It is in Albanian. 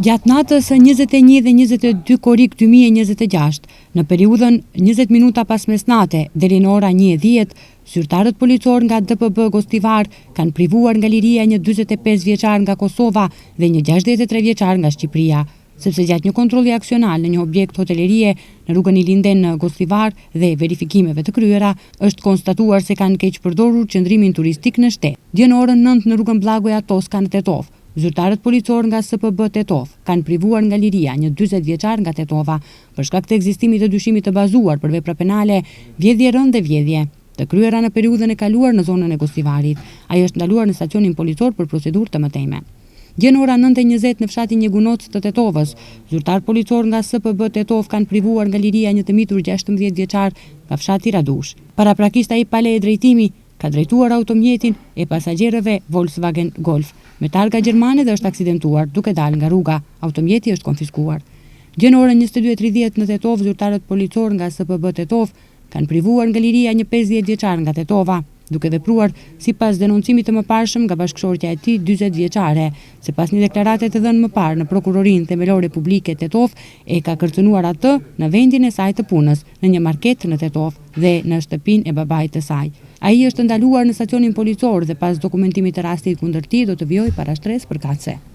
Gjatë natës 21 dhe 22 korrik 2026, në periudhën 20 minuta pas mesnate deri në ora 1:10, zyrtarët policor nga DPB Gostivar kanë privuar nga liria një 45 vjeçar nga Kosova dhe një 63 vjeçar nga Shqipëria, sepse gjatë një kontrolli aksional në një objekt hotelerie në rrugën Ilinden në Gostivar dhe verifikimeve të kryera, është konstatuar se kanë keq përdorur qëndrimin turistik në shtet. Dje në orën 9 në rrugën Blagoja Toska në Tetov, zyrtarët policor nga SPB Tetov kanë privuar nga liria një 40 vjeçar nga Tetova për shkak të ekzistimit të dyshimit të bazuar për vepra penale, vjedhje rënd dhe vjedhje, të kryera në periudhën e kaluar në zonën e Gostivarit. Ai është ndaluar në stacionin policor për procedurë të mëtejme. Dje në ora 9:20 në fshatin Njegunoc të Tetovës, zyrtar policor nga SPB Tetov kanë privuar nga liria një të mitur 16 vjeçar nga fshati Radush. Paraprakisht ai pale e drejtimi ka drejtuar automjetin e pasagjerëve Volkswagen Golf me targa gjermane dhe është aksidentuar duke dalë nga rruga. Automjeti është konfiskuar. Dje në orën 22:30 në Tetov, zyrtarët policor nga SPB Tetov kanë privuar nga liria një 50 vjeçar nga Tetova, duke vepruar sipas denoncimit të mëparshëm nga bashkëshortja e tij 40 vjeçare, sipas një deklarate të dhënë më parë në prokurorinë themelore publike Tetov, e ka kërcënuar atë në vendin e saj të punës, në një market në Tetov dhe në shtëpinë e babait të saj. Ai është ndaluar në stacionin policor dhe pas dokumentimit të rastit kundër tij do të vijojë para shtresë përkatëse.